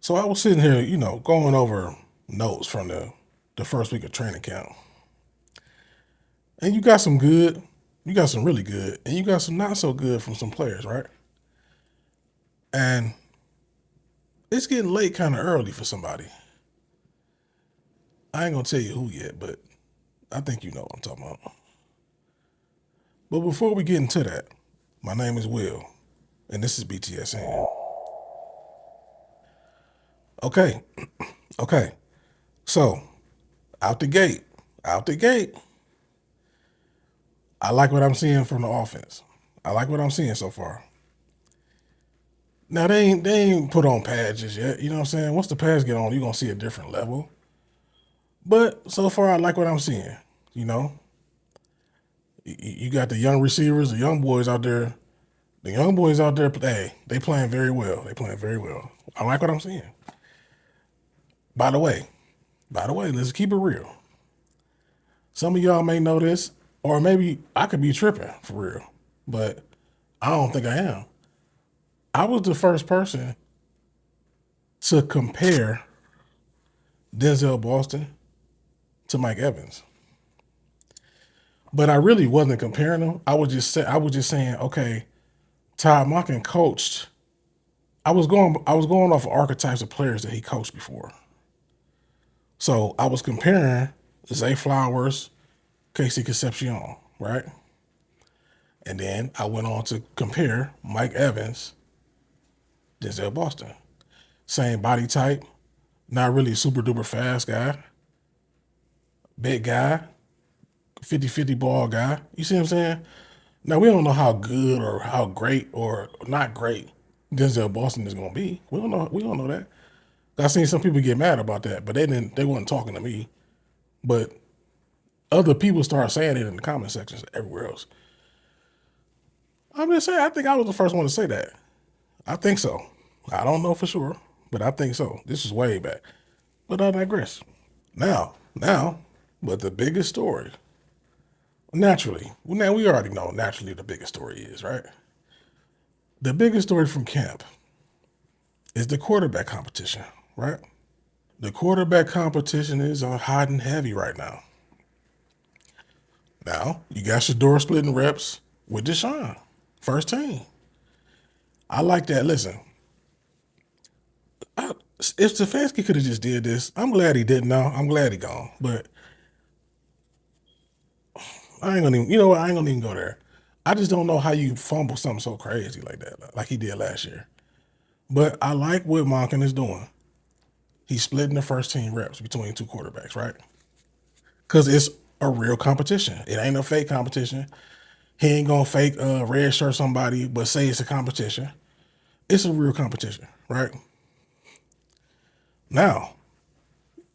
So I was sitting here, going over notes from the first week of training camp. And you got some good, you got some really good, and you got some not so good from some players, right? And it's getting late kind of early for somebody. I ain't going to tell you who yet, but I think you know what I'm talking about. But before we get into that, my name is Will, and this is BTSN. Okay. So, out the gate, I like what I'm seeing from the offense. I like what I'm seeing so far. Now, they ain't put on pads just yet. You know what I'm saying? Once the pads get on, you're going to see a different level. But so far, I like what I'm seeing. You got the young receivers, the young boys out there. The young boys out there, hey, they playing very well. I like what I'm seeing. By the way, let's keep it real. Some of y'all may know this, or maybe I could be tripping for real, but I don't think I am. I was the first person to compare Denzel Boston to Mike Evans. But I really wasn't comparing them. I was just saying, okay, Todd Monken coached. I was going off of archetypes of players that he coached before. So I was comparing Zay Flowers, Casey Concepcion, right? And then I went on to compare Mike Evans, Denzel Boston. Same body type, not really a super duper fast guy, big guy, 50-50 ball guy. You see what I'm saying? Now, we don't know how good or how great or not great Denzel Boston is going to be. We don't know that. I seen some people get mad about that, but they weren't talking to me. But other people start saying it in the comment sections everywhere else. I'm just saying, I think I was the first one to say that. I think so. I don't know for sure, but I think so. This is way back. But I digress. Now, but the biggest story, naturally, now we already know naturally the biggest story is, right? The biggest story from camp is the quarterback competition, right? The quarterback competition is hot and heavy right now. Now, you got Shedeur splitting reps with Deshaun, first team. I like that. Listen, if Stefanski could have just did this, I'm glad he didn't now. I'm glad he gone. But I ain't gonna even go there. I just don't know how you fumble something so crazy like that, like he did last year. But I like what Monken is doing. He's splitting the first team reps between two quarterbacks, right? Because it's a real competition. It ain't a fake competition. He ain't gonna fake red shirt somebody, but say it's a competition. It's a real competition, right? Now,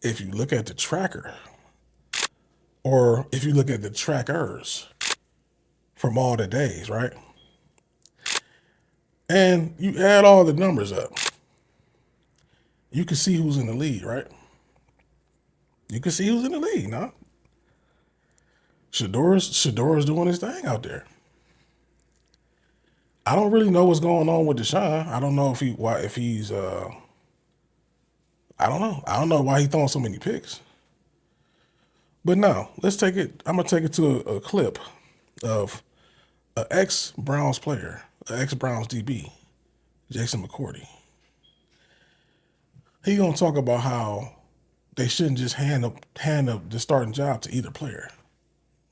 if you look at the tracker, or if you look at the trackers from all the days, right? And you add all the numbers up, you can see who's in the lead, right? You can see who's in the lead, no? Shedeur's doing his thing out there. I don't really know what's going on with Deshaun. I don't know I don't know. I don't know why he's throwing so many picks. But now, I'm going to take it to a clip of an ex-Browns player, an ex-Browns DB, Jason McCourty. He's going to talk about how they shouldn't just hand up the starting job to either player.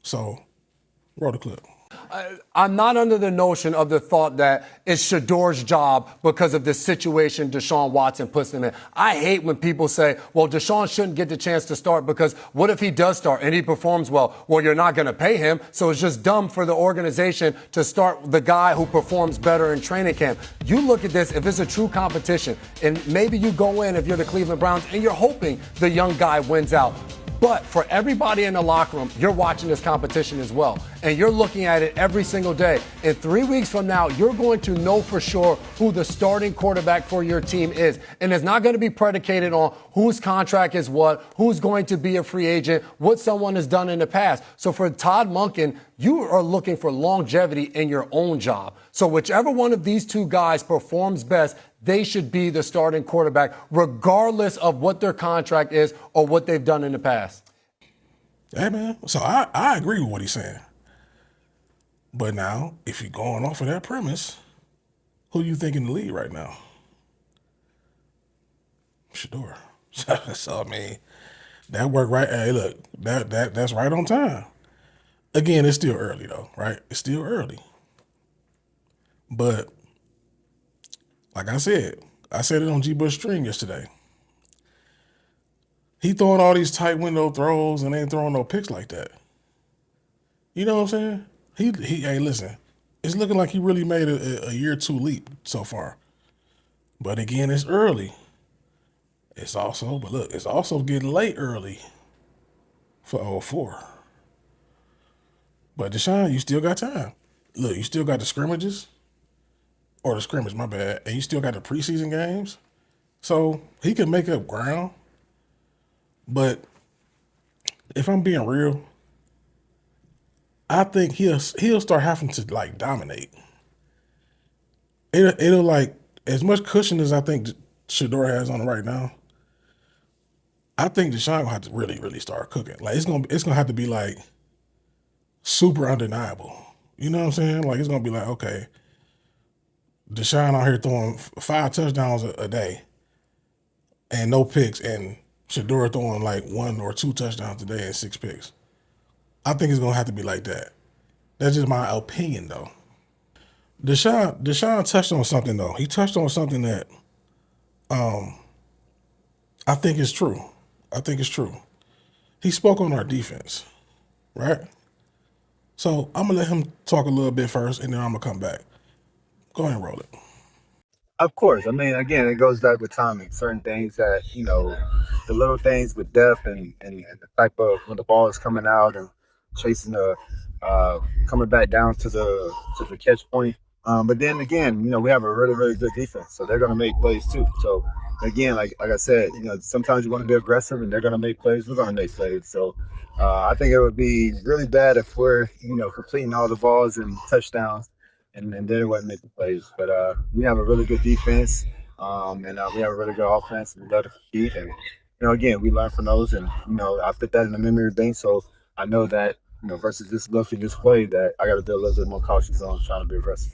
So, roll the clip. I'm not under the notion of the thought that it's Shedeur's job because of the situation Deshaun Watson puts him in. I hate when people say, well, Deshaun shouldn't get the chance to start because what if he does start and he performs well? Well, you're not going to pay him, so it's just dumb for the organization to start the guy who performs better in training camp. You look at this, if it's a true competition, and maybe you go in if you're the Cleveland Browns and you're hoping the young guy wins out. But for everybody in the locker room, you're watching this competition as well. And you're looking at it every single day. And 3 weeks from now, you're going to know for sure who the starting quarterback for your team is. And it's not going to be predicated on whose contract is what, who's going to be a free agent, what someone has done in the past. So for Todd Monken, you are looking for longevity in your own job. So whichever one of these two guys performs best, they should be the starting quarterback, regardless of what their contract is or what they've done in the past. Hey, man. So I agree with what he's saying. But now, if you're going off of that premise, who do you think in the league right now? Shedeur. So, I mean, that worked right. Hey, look, that's right on time. Again, it's still early, though, right? It's still early. But, like I said it on G. Bush Stream yesterday. He throwing all these tight window throws and ain't throwing no picks like that. You know what I'm saying? Hey, listen, it's looking like he really made a year or two leap so far. But again, it's early. It's also getting late early for 04. But Deshaun, you still got time. Look, you still got the scrimmages, or the scrimmage, my bad, and you still got the preseason games. So he can make up ground. But if I'm being real, I think he'll start having to like dominate. It'll like as much cushion as I think Shedeur has on it right now. I think Deshaun gonna have to really, really start cooking. Like it's gonna have to be like super undeniable. You know what I'm saying? Like it's gonna be like, okay, Deshaun out here throwing 5 touchdowns a day and no picks, and Shedeur throwing like 1 or 2 touchdowns a day and 6 picks. I think it's gonna have to be like that. That's just my opinion, though. Deshaun touched on something though. He touched on something that I think is true. He spoke on our defense, right? So I'm gonna let him talk a little bit first, and then I'm gonna come back. Go ahead and roll it. Of course. I mean, again, it goes back with timing. Certain things that, the little things with depth and the type of when the ball is coming out and chasing coming back down to the catch point. But then again, we have a really, really good defense. So they're going to make plays too. So again, like I said, sometimes you want to be aggressive and they're going to make plays. We're going to make plays. So I think it would be really bad if we're, completing all the balls and touchdowns and then they wasn't making plays. But we have a really good defense, and we have a really good offense, and we love to compete. And again, we learn from those, and I put that in the memory bank, so I know that versus just looking this play, that I got to be a little bit more cautious on trying to be aggressive.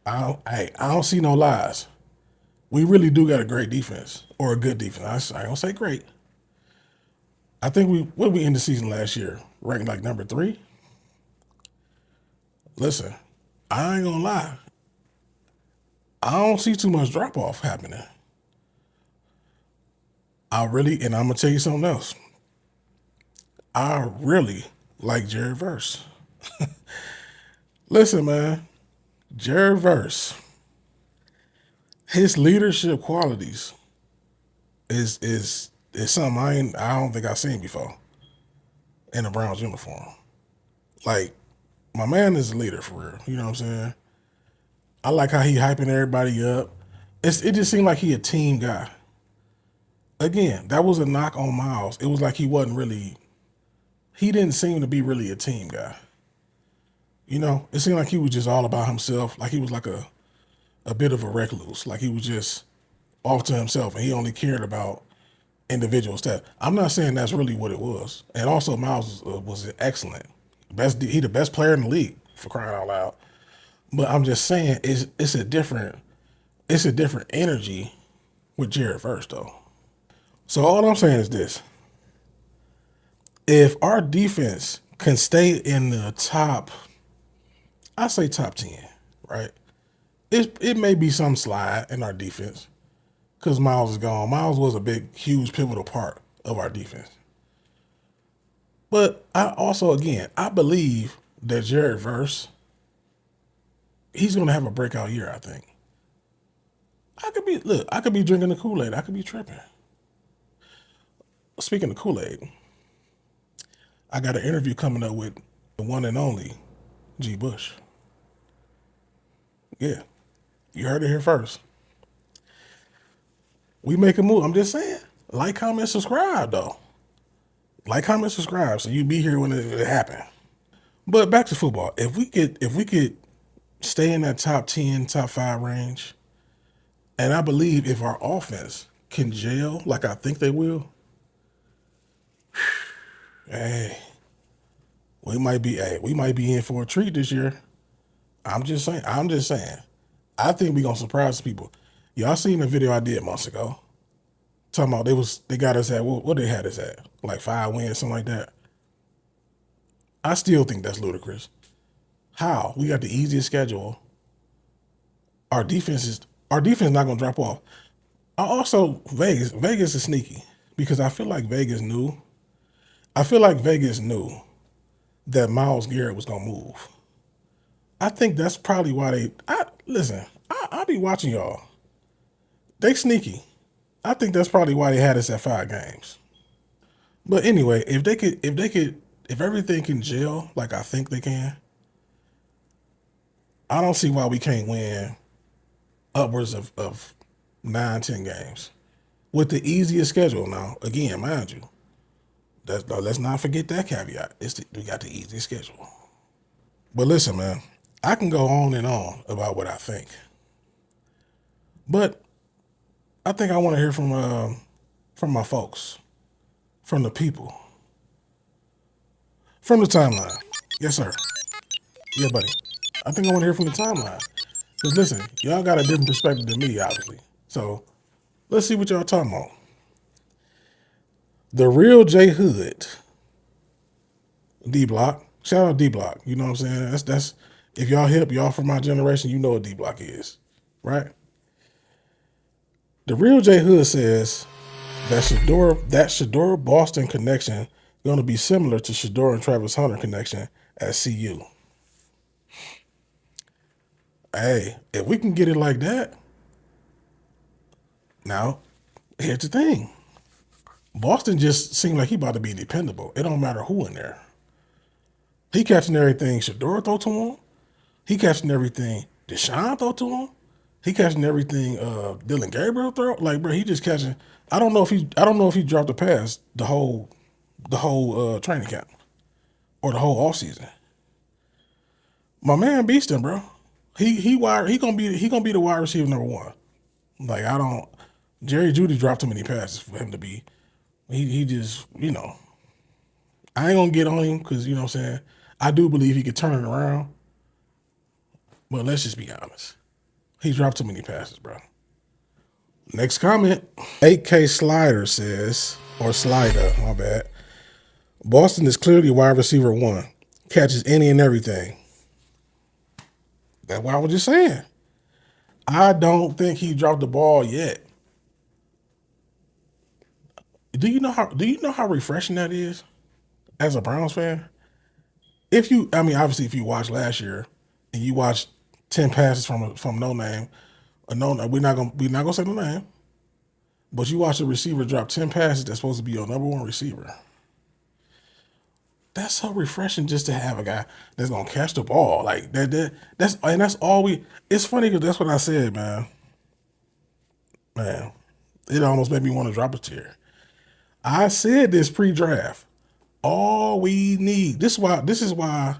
I don't see no lies. We really do got a great defense, or a good defense. I don't say great. I think we end the season last year ranked like number 3. Listen, I ain't gonna lie. I don't see too much drop off happening. And I'm gonna tell you something else. I really like Jared Verse. Listen, man, Jared Verse, his leadership qualities is something I don't think I've seen before in a Browns uniform. Like, my man is a leader for real. You know what I'm saying? I like how he hyping everybody up. It just seemed like he a team guy. Again, that was a knock on Miles. It was like he didn't seem to be really a team guy. It seemed like he was just all about himself. Like he was like a bit of a recluse. Like he was just off to himself and he only cared about individual stuff. I'm not saying that's really what it was. And also Miles was excellent. He the best player in the league, for crying out loud. But I'm just saying it's a different energy with Jared Verse though. So all I'm saying is this. If our defense can stay in the top, I say top 10, right? It may be some slide in our defense because Miles is gone. Miles was a big, huge, pivotal part of our defense. But I believe that Jared Verse, he's going to have a breakout year, I think. I could be drinking the Kool-Aid. I could be tripping. Speaking of Kool-Aid, I got an interview coming up with the one and only G. Bush. Yeah, you heard it here first. We make a move. I'm just saying. Like, comment, subscribe, though. Like, comment, subscribe, so you be here when it happen. But back to football. If we could stay in that top 10, top 5 range, And I believe if our offense can gel like I think they will, hey, we might be in for a treat this year. I'm just saying. I think we're gonna surprise people. Y'all seen the video I did months ago. Talking about they got us at what they had us at? Like 5 wins, something like that. I still think that's ludicrous. How? We got the easiest schedule. Our defense is not gonna drop off. Also, Vegas is sneaky because I feel like Vegas knew. That Myles Garrett was gonna move. I think that's probably why I'll be watching y'all. They sneaky. I think that's probably why they had us at 5 games. But anyway, if everything can gel like I think they can, I don't see why we can't win upwards of 9, 10 games with the easiest schedule. Now, again, mind you, let's not forget that caveat. We got the easiest schedule. But listen, man, I can go on and on about what I think, but I think I want to hear from my folks, from the people, from the timeline. Yes, sir. Yeah, buddy. I think I want to hear from the timeline. Because listen, y'all got a different perspective than me, obviously. So let's see what y'all talking about. The real J Hood, D Block. Shout out D Block. You know what I'm saying? That's if y'all hip, y'all from my generation, you know what D Block is, right? The real J Hood says that Shedeur-Boston connection going to be similar to Shedeur and Travis Hunter connection at CU. Hey, if we can get it like that, now here's the thing. Boston just seemed like he about to be dependable. It don't matter who in there. He catching everything Shedeur throw to him. He catching everything Deshaun throw to him. He catching everything Dylan Gabriel throw. Like, bro, he just catching. I don't know if he dropped a pass the whole training camp or the whole offseason. My man beasting, bro. He gonna be the wide receiver number 1. Like, Jerry Jeudy dropped too many passes for him to be. He just, I ain't gonna get on him because, you know what I'm saying, I do believe he could turn it around. But let's just be honest. He dropped too many passes, bro. Next comment. 8K Slider says, or Slider, my bad. Boston is clearly wide receiver 1. Catches any and everything. That's what I was just saying. I don't think he dropped the ball yet. Do you know how refreshing that is as a Browns fan? Obviously if you watched last year and you watched 10 passes from no name, we're not gonna say no name, but you watch a receiver drop 10 passes that's supposed to be your number 1 receiver. That's so refreshing just to have a guy that's gonna catch the ball like that. That's all we. It's funny because that's what I said, man. Man, it almost made me want to drop a tear. I said this pre-draft. All we need. This is why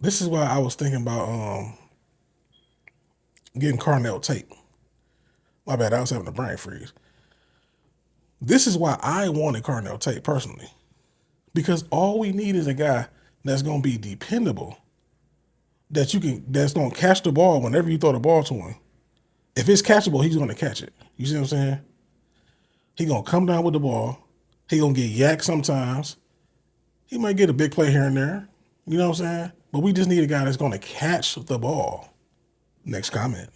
I was thinking about getting Carnell Tate. My bad, I was having a brain freeze. This is why I wanted Carnell Tate personally. Because all we need is a guy that's gonna be dependable. That's gonna catch the ball whenever you throw the ball to him. If it's catchable, he's gonna catch it. You see what I'm saying? He gonna come down with the ball. He gonna get yacked sometimes. He might get a big play here and there. You know what I'm saying? But we just need a guy that's gonna catch the ball. Next comment.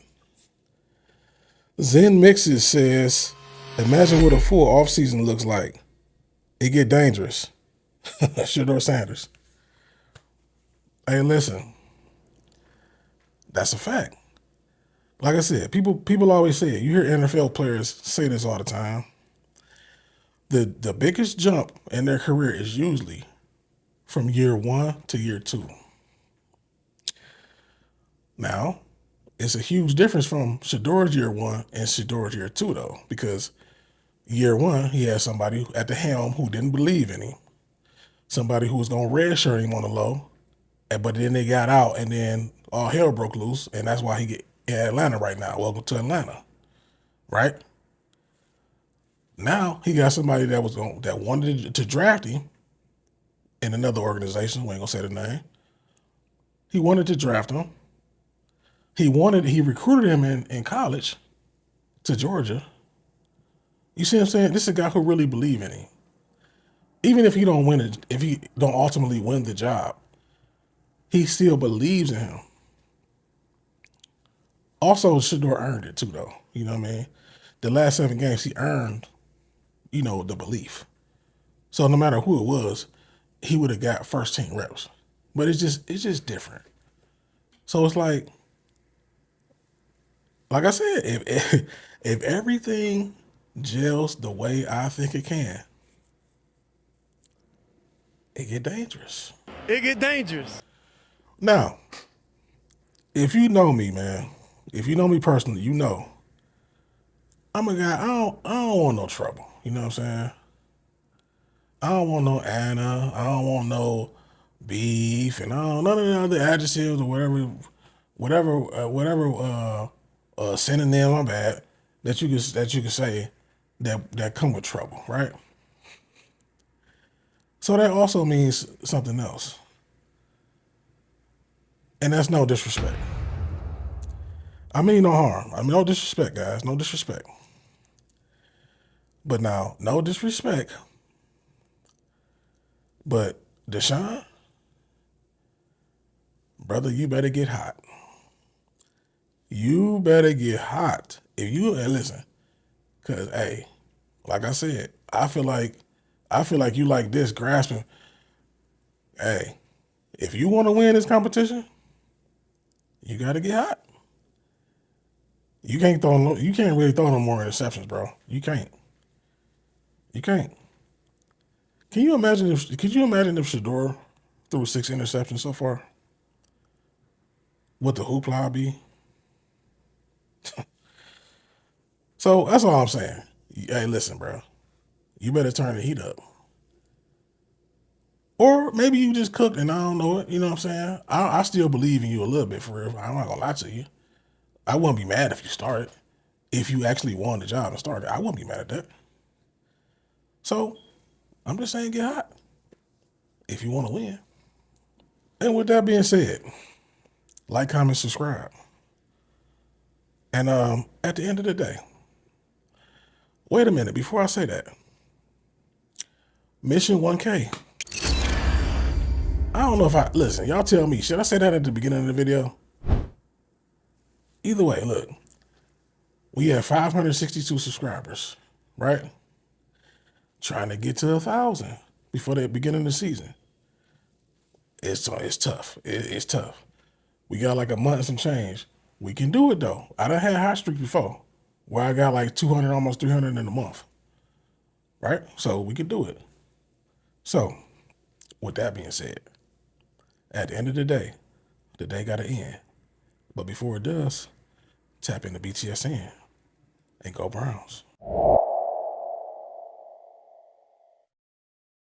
Zen Mixes says, imagine what a full offseason looks like. It get dangerous. Shedeur Sanders. Hey, listen. That's a fact. Like I said, people always say it. You hear NFL players say this all the time. The biggest jump in their career is usually from year 1 to year 2. Now, it's a huge difference from Shedeur's year 1 and Shedeur's year 2, though, because year 1, he had somebody at the helm who didn't believe in him. Somebody who was going to redshirt him on the low, but then they got out and then all hell broke loose, and that's why he get in Atlanta right now. Welcome to Atlanta. right? Now he got somebody that wanted to draft him in another organization. We ain't gonna say the name. He wanted to draft him. He recruited him in college to Georgia. You see what I'm saying? This is a guy who really believe in him. Even if he don't win it, if he don't ultimately win the job, he still believes in him. Also, Shedeur earned it too, though. You know what I mean? The last 7 games, he earned, the belief. So no matter who it was, he would have got first team reps. But it's just different. So it's like I said, if everything gels the way I think it can, it get dangerous. It get dangerous. Now, if you know me, man, if you know me personally, you know I'm a guy. I don't want no trouble. You know what I'm saying? I don't want no Anna. I don't want no beef, and none of the other adjectives or whatever synonym, my bad, that you can say that come with trouble, right? So that also means something else, and that's no disrespect. I mean no harm. I mean no disrespect, guys. No disrespect. But now, no disrespect. But Deshaun, brother, you better get hot. You better get hot. If you listen, cause hey, like I said, I feel like you like this grasping. Hey, if you want to win this competition, you gotta get hot. You can't really throw no more interceptions, bro. You can't. Could you imagine if Shedeur threw 6 interceptions so far? What the hoopla be? So that's all I'm saying. Hey, listen, bro. You better turn the heat up. Or maybe you just cooked and I don't know it. You know what I'm saying? I still believe in you a little bit, for real. I'm not gonna lie to you. I wouldn't be mad if you started. If you actually won the job and started, I wouldn't be mad at that. So I'm just saying, get hot if you want to win. And with that being said, like, comment, subscribe. And at the end of the day, wait a minute, before I say that, Mission 1K. I don't know if listen, y'all tell me, should I say that at the beginning of the video? Either way, look, we have 562 subscribers, right? Trying to get to 1,000 before the beginning of the season. It's tough. It's tough. We got like a month and some change. We can do it though. I done had a hot streak before where I got like 200, almost 300 in a month, right? So we can do it. So with that being said, at the end of the day got to end. But before it does, tap into BTSN and go Browns.